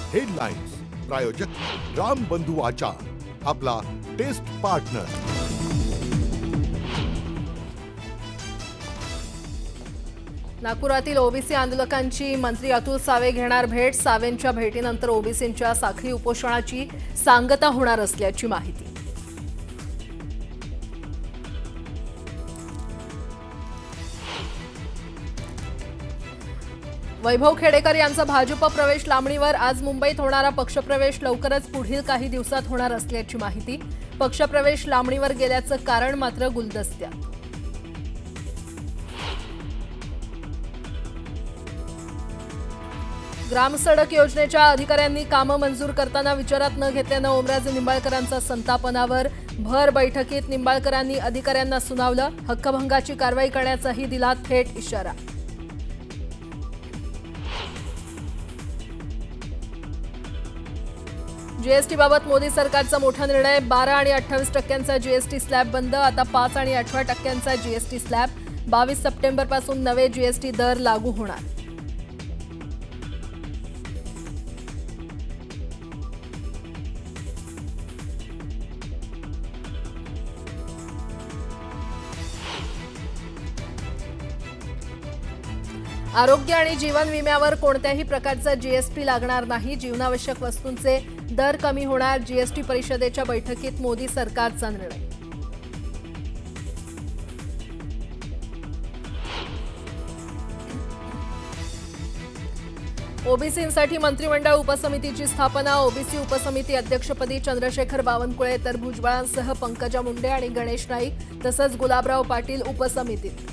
Headlines प्रायोजक राम बंधू आचार, आपला टेस्ट पार्टनर। नागपुरातील ओबीसी आंदोलकांची मंत्री अतुल सावे घेणार भेट। सावेंच्या भेटीनंतर ओबीसींच्या साखळी उपोषणाची सांगता होणार असल्याची माहिती। वैभव खेडेकर यांचा भाजप प्रवेश लांबणीवर। आज मुंबईत होणारा पक्षप्रवेश लवकरच पुढील काही दिवसात होणार असल्याची माहिती। पक्षप्रवेश लांबणीवर गेल्याचं कारण मात्र गुलदस्त्यात। ग्रामसडक योजनेच्या अधिकाऱ्यांनी कामं मंजूर करताना विचारात न घेतल्यानं ओमराजे निंबाळकरांचा संतापनावर। भर बैठकीत निंबाळकरांनी अधिकाऱ्यांना सुनावलं। हक्कभंगाची कारवाई करण्याचाही दिला थेट इशारा। जीएसटीबाबत मोदी सरकारचा मोठा निर्णय। 12 आणि 28% जीएसटी स्लॅब बंद। आता 5 आणि 18% जीएसटी स्लॅब। 22 सप्टेंबरपासून नवे जीएसटी दर लागू होणार। आरोग्य आणि जीवन विम्यावर कोणत्याही प्रकारचा जीएसटी लागणार नाही। जीवनावश्यक वस्तूंचे दर कमी होणार। जीएसटी परिषदेच्या बैठकीत मोदी सरकारचा निर्णय। ओबीसींसाठी मंत्रिमंडळ उपसमितीची स्थापना। ओबीसी उपसमिती अध्यक्षपदी चंद्रशेखर बावनकुळे तर भुजबळांसह पंकजा मुंडे आणि गणेश नाईक तसंच गुलाबराव पाटील उपसमितीत।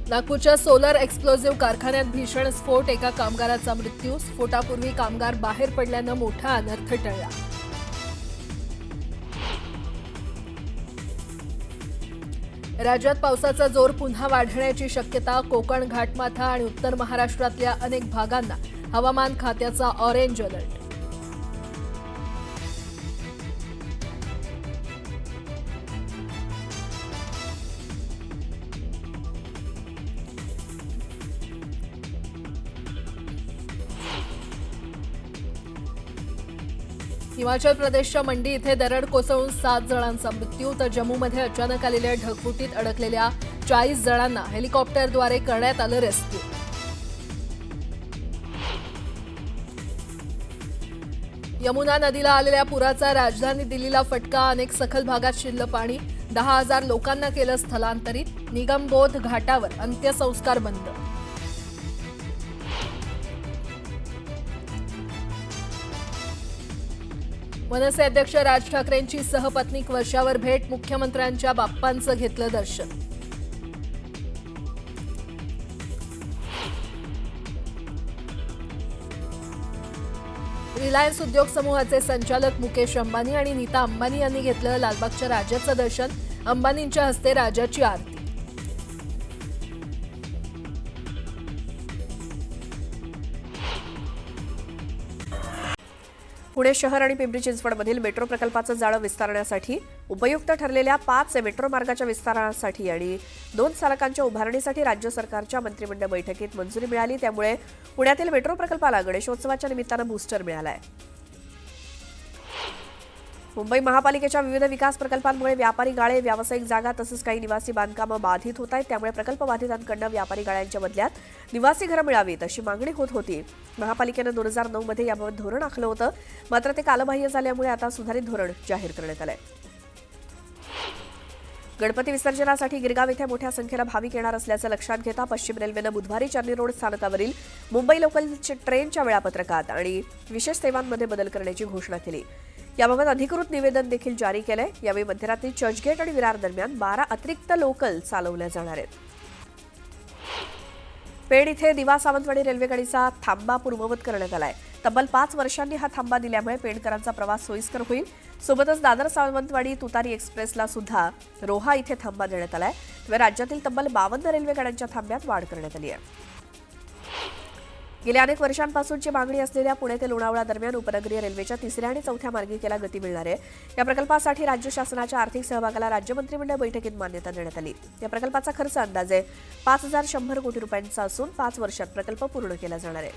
नागपूरच्या सोलर एक्सप्लोजिव्ह कारखान्यात भीषण स्फोट। एका कामगाराचा मृत्यू। स्फोटापूर्वी कामगार बाहेर पडल्यानं मोठा अनर्थ टळला। राज्यात पावसाचा जोर पुन्हा वाढण्याची शक्यता। कोकण, घाटमाथा आणि उत्तर महाराष्ट्रातल्या अनेक भागांना हवामान खात्याचा ऑरेंज अलर्ट। हिमाचल प्रदेशच्या मंडी इथे दरड कोसळून 7 जणांचा मृत्यू तर जम्मूमध्ये अचानक आलेल्या ढगफुटीत अडकलेल्या 40 जणांना हेलिकॉप्टरद्वारे करण्यात आलं रेस्क्यू। यमुना नदीला आलेल्या पुराचा राजधानी दिल्लीला फटका। अनेक सखल भागात शिरलं पाणी। 10,000 लोकांना केलं स्थलांतरित। निगमबोध घाटावर अंत्यसंस्कार बंद। मनसे अध्यक्ष राज ठाकरेंची सहपत्नीक वर्षावर भेट। मुख्यमंत्र्यांच्या बाप्पांचं घेतलं दर्शन। रिलायन्स उद्योग समूहाचे संचालक मुकेश अंबानी आणि नीता अंबानी यांनी घेतलं लालबागच्या राजाचं दर्शन। अंबानींच्या हस्ते राजाची आरती। पुणे शहर आणि पिंपरी चिंचवडमधील मेट्रो प्रकल्पाचं जाळं विस्तारण्यासाठी उपयुक्त ठरलेल्या 5 मेट्रो मार्गाच्या विस्तारासाठी आणि 2 स्थानकांच्या उभारणीसाठी राज्य सरकारच्या मंत्रिमंडळ बैठकीत मंजुरी मिळाली। त्यामुळे पुण्यातील मेट्रो प्रकल्पाला गणेशोत्सवाच्या निमित्तानं बूस्टर मिळालाय। मुंबई महापालिकेच्या विविध विकास प्रकल्पांमुळे व्यापारी गाळे, व्यावसायिक जागा तसंच काही निवासी बांधकामं बाधित होत आहेत। त्यामुळे प्रकल्प बाधितांकडून व्यापारी गाळ्यांच्या बदल्यात निवासी घरं मिळावीत अशी मागणी होत होती। महापालिकेनं 2009 मध्ये याबाबत धोरण आखलं होतं, मात्र ते कालबाह्य झाल्यामुळे आता सुधारित धोरण जाहीर करण्यात आलंय। गणपती विसर्जनासाठी गिरगाव येथे मोठ्या संख्येनं भाविक येणार असल्याचं लक्षात घेता पश्चिम रेल्वेनं बुधवारी चर्नी रोड स्थानकावरील मुंबई लोकल ट्रेनच्या वेळापत्रकात आणि विशेष सेवांमध्ये बदल करण्याची घोषणा केली। याबाबत अधिकृत निवेदन देखील जारी केलंय। यावेळी मध्यरात्री चर्चगेट आणि विरार दरम्यान 12 अतिरिक्त लोकल चालवल्या जाणार आहेत। पेड इथे दिवा सावंतवाडी रेल्वे गाडीचा थांबा पूर्ववत करण्यात आलाय। तब्बल 5 वर्षांनी हा थांबा दिल्यामुळे पेणकरांचा प्रवास सोयीस्कर होईल. सोबतच दादर सावंतवाडी तुतारी एक्सप्रेसला सुद्धा रोहा इथे थांबा देण्यात आलाय. त्यामुळे राज्यातील तब्बल 52 रेल्वे गाड्यांच्या थांब्यात वाढ करण्यात आली आहे. गेल्या अनेक वर्षांपासूनची मागणी असलेल्या पुणे ते लोणावळा दरम्यान उपनगरीय रेल्वेच्या 3ऱ्या आणि 4थ्या मार्गिकेला गती मिळणार आहे. या प्रकल्पासाठी राज्य शासनाच्या आर्थिक सहभागाला राज्य मंत्रिमंडळ बैठकीत मान्यता देण्यात आली. या प्रकल्पाचा खर्च अंदाजे 5,100 कोटी रुपयांचा असून 5 वर्षात प्रकल्प पूर्ण केला जाणार आहे.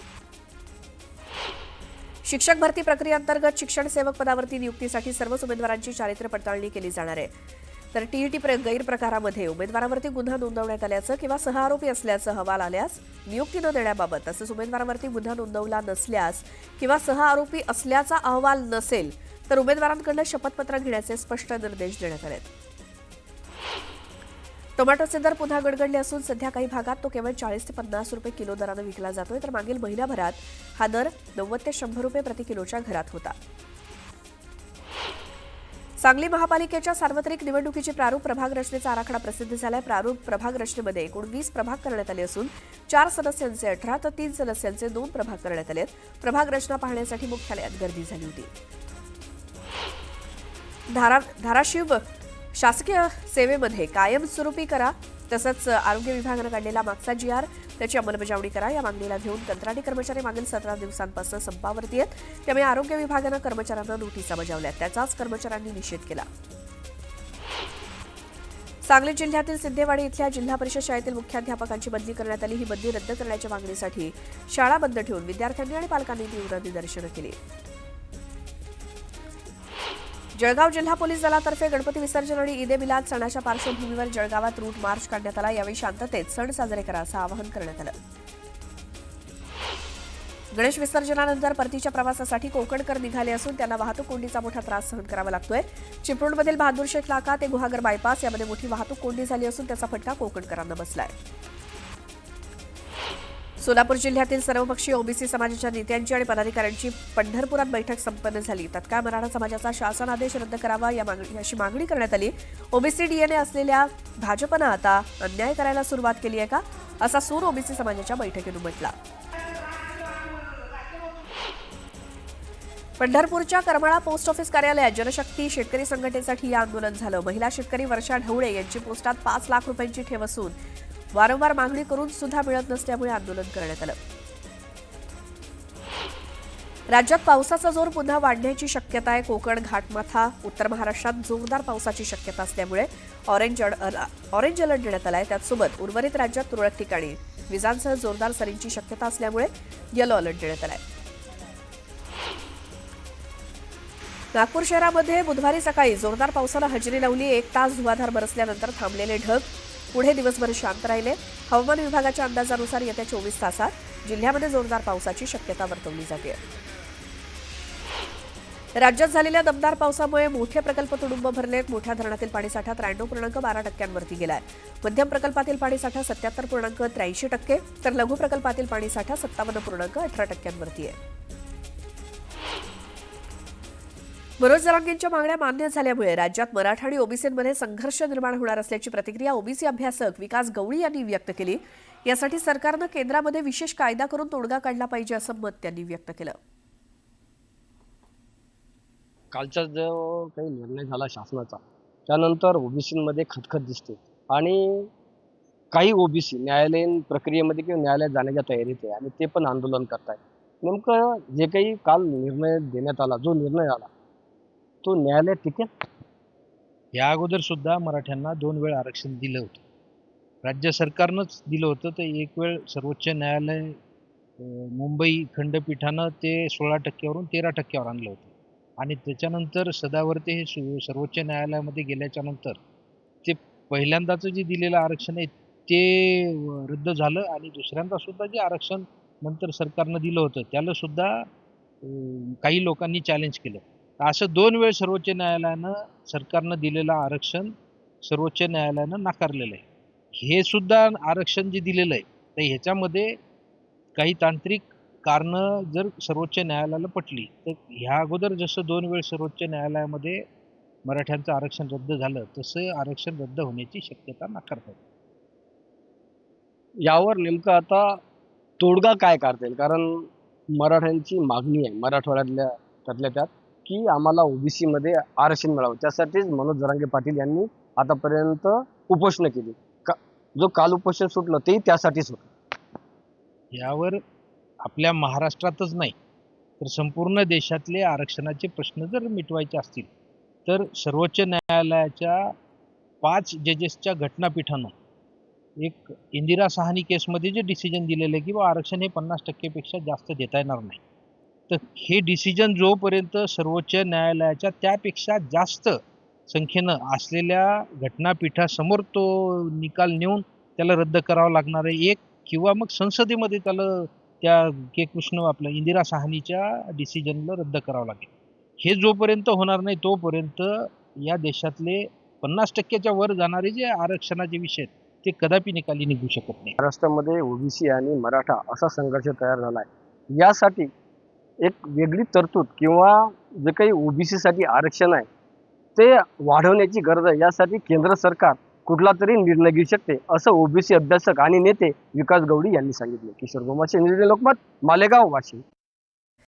शिक्षक भरती प्रक्रियेअंतर्गत शिक्षण सेवक पदावरती नियुक्तीसाठी सर्वच उमेदवारांची चारित्र्य पडताळणी केली जाणार आहे. तर टीईटी गैरप्रकारामध्ये उमेदवारावरती गुन्हा नोंदवण्यात आल्याचं किंवा सहआरोपी असल्याचं अहवाल आल्यास नियुक्ती न देण्याबाबत तसंच उमेदवारावरती गुन्हा नोंदवला नसल्यास किंवा सहआरोपी असल्याचा अहवाल नसेल तर उमेदवारांकडून शपथपत्र घेण्याचे स्पष्ट निर्देश देण्यात आले. टोमॅटोचे दर पुन्हा गडगडले असून सध्या काही भागात तो केवळ 40 ते 50 रुपये किलो दरानं विकला जातोय, तर मागील महिन्याभरात हा दर 90 ते 100 रुपये प्रति किलोच्या घरात होता. सांगली महापालिकेच्या सार्वत्रिक निवडणुकीची प्रारूप प्रभाग रचनेचा आराखडा प्रसिद्ध झालाय. प्रारूप प्रभाग रचनेमध्ये एकूण 20 प्रभाग करण्यात आले असून 4 सदस्यांचे 18 तर 3 सदस्यांचे 2 प्रभाग करण्यात आले. प्रभाग रचना पाहण्यासाठी मुख्यालयात गर्दी झाली होती. धाराशिव शासकीय सेवेमध्ये कायमस्वरूपी करा, तसंच आरोग्य विभागानं काढलेला मागचा GR त्याची अंमलबजावणी करा या मागणीला घेऊन कंत्राटी कर्मचारी मागील 17 दिवसांपासून संपावरती आहेत. त्यामुळे आरोग्य विभागानं कर्मचाऱ्यांना नोटिसा बजावल्या, त्याचाच कर्मचाऱ्यांनी निषेध केला. सांगली जिल्ह्यातील सिद्धेवाडी इथल्या जिल्हा परिषद शाळेतील मुख्याध्यापकांची बदली करण्यात आली. ही बदली रद्द करण्याच्या मागणीसाठी शाळा बंद ठेवून विद्यार्थ्यांनी आणि पालकांनी तीव्र निदर्शनं केली. जळगाव जिल्हा पोलीस दलातर्फे गणपती विसर्जन आणि ईद ए मिलाद सणाच्या पार्श्वभूमीवर जळगावात रूट मार्च काढण्यात आला. यावेळी शांततेत सण साजरे करा असं आवाहन करण्यात आलं. गणेश विसर्जनानंतर परतीच्या प्रवासासाठी कोकणकर निघाले असून त्यांना वाहतूक कोंडीचा मोठा त्रास सहन करावा लागतोय. चिपळूणमधील बहादूर शेख नाका ते गुहागर बायपास यामध्ये मोठी वाहतूक कोंडी झाली असून त्याचा फटका कोकणकरांना बसलाय. सोलापूर जिल्ह्यातील सर्वपक्षीय ओबीसी समाजाच्या नेत्यांची आणि पदाधिकाऱ्यांची पंढरपुरात बैठक संपन्न झाली. तत्काळ मराठा समाजाचा शासन आदेश रद्द करावा अशी मागणी करण्यात आली. ओबीसी डीएनए असलेल्या भाजपनं आता अन्याय करायला सुरुवात केली आहे का, असा सूर ओबीसी समाजाच्या बैठकीत उमटला. पंढरपूरच्या करमाळा पोस्ट ऑफिस कार्यालयात जनशक्ती शेतकरी संघटनेसाठी हे आंदोलन झालं. महिला शेतकरी वर्षा ढवळे यांची पोस्टात 5 लाख रुपयांची ठेव असून वारंवार मागणी करून सुद्धा मिळत नसल्यामुळे आंदोलन करण्यात आलं. राज्यात पावसाचा जोर पुन्हा वाढण्याची शक्यता आहे. कोकण, घाटमाथा, उत्तर महाराष्ट्रात जोरदार पावसाची शक्यता असल्यामुळे ऑरेंज अलर्ट देण्यात आलाय. त्याचसोबत उर्वरित राज्यात तुरळक ठिकाणी विजांसह जोरदार सरींची शक्यता असल्यामुळे येलो अलर्ट देण्यात आलाय. नागपूर शहरामध्ये बुधवारी सकाळी जोरदार पावसाला हजेरी लावली. 1 तास धुवाधार बरसल्यानंतर थांबलेले ढग पुढे दिवसभर शांत राहिले. हवामान विभागाच्या अंदाजानुसार येत्या 24 तासात जिल्ह्यामध्ये जोरदार पावसाची शक्यता वर्तवली जाते. राज्यात झालेल्या दमदार पावसामुळे मोठे प्रकल्प तुडुंब भरलेत. मोठ्या धरणातील पाणीसाठा 93.12% गेलाय. मध्यम प्रकल्पातील पाणीसाठा 77.83%, तर लघु प्रकल्पातील पाणीसाठा 57.18% आहे. मनोज जरांगेंच्या मागण्या मान्य झाल्यामुळे राज्यात मराठा आणि ओबीसींमध्ये संघर्ष निर्माण होणार असल्याची प्रतिक्रिया ओबीसी अभ्यासक विकास गवळी यांनी व्यक्त केली. यासाठी सरकारनं केंद्रामध्ये विशेष कायदा करून तोडगा काढला पाहिजे असं मत त्यांनी व्यक्त केलं. कालचा जो काही निर्णय झाला शासनाचा, त्यानंतर ओबीसीमध्ये खतखत दिसते आणि काही ओबीसी न्यायालयीन प्रक्रियेमध्ये किंवा न्यायालयात जाण्याच्या तयारीत आहे आणि ते पण आंदोलन करतायत. नेमकं जे काही काल निर्णय देण्यात आला, जो निर्णय आला तो न्यायालयात टिकेल? या अगोदर सुद्धा मराठ्यांना 2 वेळ आरक्षण दिलं होतं. राज्य सरकारनंच दिलं होतं. तर एक वेळ सर्वोच्च न्यायालय मुंबई खंडपीठानं ते 16% 13% आणलं होतं आणि त्याच्यानंतर सदावर्ते हे सर्वोच्च न्यायालयामध्ये गेल्याच्या नंतर ते पहिल्यांदाचं जे दिलेलं आरक्षण आहे ते रद्द झालं आणि दुसऱ्यांदा सुद्धा जे आरक्षण नंतर सरकारनं दिलं होतं त्याला सुद्धा काही लोकांनी चॅलेंज केलं. असं 2 वेळ सर्वोच्च न्यायालयानं सरकारनं दिलेलं आरक्षण सर्वोच्च न्यायालयानं नाकारलेलं आहे. हे सुद्धा आरक्षण जे दिलेलं आहे तर ह्याच्यामध्ये काही तांत्रिक कारणं जर सर्वोच्च न्यायालयाला पटली तर ह्या अगोदर जसं 2 वेळ सर्वोच्च न्यायालयामध्ये मराठ्यांचं आरक्षण रद्द झालं तसं आरक्षण रद्द होण्याची शक्यता नाकारतात. यावर नेमकं आता तोडगा काय काढता येईल? कारण मराठ्यांची मागणी आहे मराठवाड्यातल्या त्यातल्या त्यात की आम्हाला ओबीसी मध्ये आरक्षण मिळावं. त्यासाठीच मनोज जरांगे पाटील यांनी आतापर्यंत उपोषण केली. जो काल उपोषण सुटलं तेही त्यासाठीच होतं. यावर आपल्या महाराष्ट्रातच नाही तर संपूर्ण देशातले आरक्षणाचे प्रश्न जर मिटवायचे असतील तर सर्वोच्च न्यायालयाच्या 5 जजेसच्या घटनापीठानं एक इंदिरा साहनी केसमध्ये जे डिसिजन दिलेलं आहे की बा आरक्षण हे 50% पेक्षा जास्त देता येणार नाही, तर हे डिसिजन जोपर्यंत सर्वोच्च न्यायालयाच्या त्यापेक्षा जास्त संख्येनं असलेल्या घटनापीठासमोर तो निकाल नेऊन त्याला रद्द करावं लागणार आहे एक, किंवा मग संसदेमध्ये त्याला त्या के कृष्ण आपल्या इंदिरा साहनीच्या डिसिजनला रद्द करावं लागेल. हे जोपर्यंत होणार नाही तोपर्यंत या देशातले 50%च्या वर जाणारे जे आरक्षणाचे विषय आहेत ते कदापि निकाली निघू शकत नाही. महाराष्ट्रामध्ये ओबीसी आणि मराठा असा संघर्ष तयार झाला आहे. यासाठी एक वेगळी तरतूद किंवा जे काही ओबीसी साठी आरक्षण आहे ते वाढवण्याची गरज आहे. यासाठी केंद्र सरकार कुठला तरी निर्णय घेऊ शकते असं ओबीसी अभ्यासक आणि नेते विकास गवडी यांनी सांगितले. किशोर गोमाशे, लोकमत, मालेगाव, वाशिम.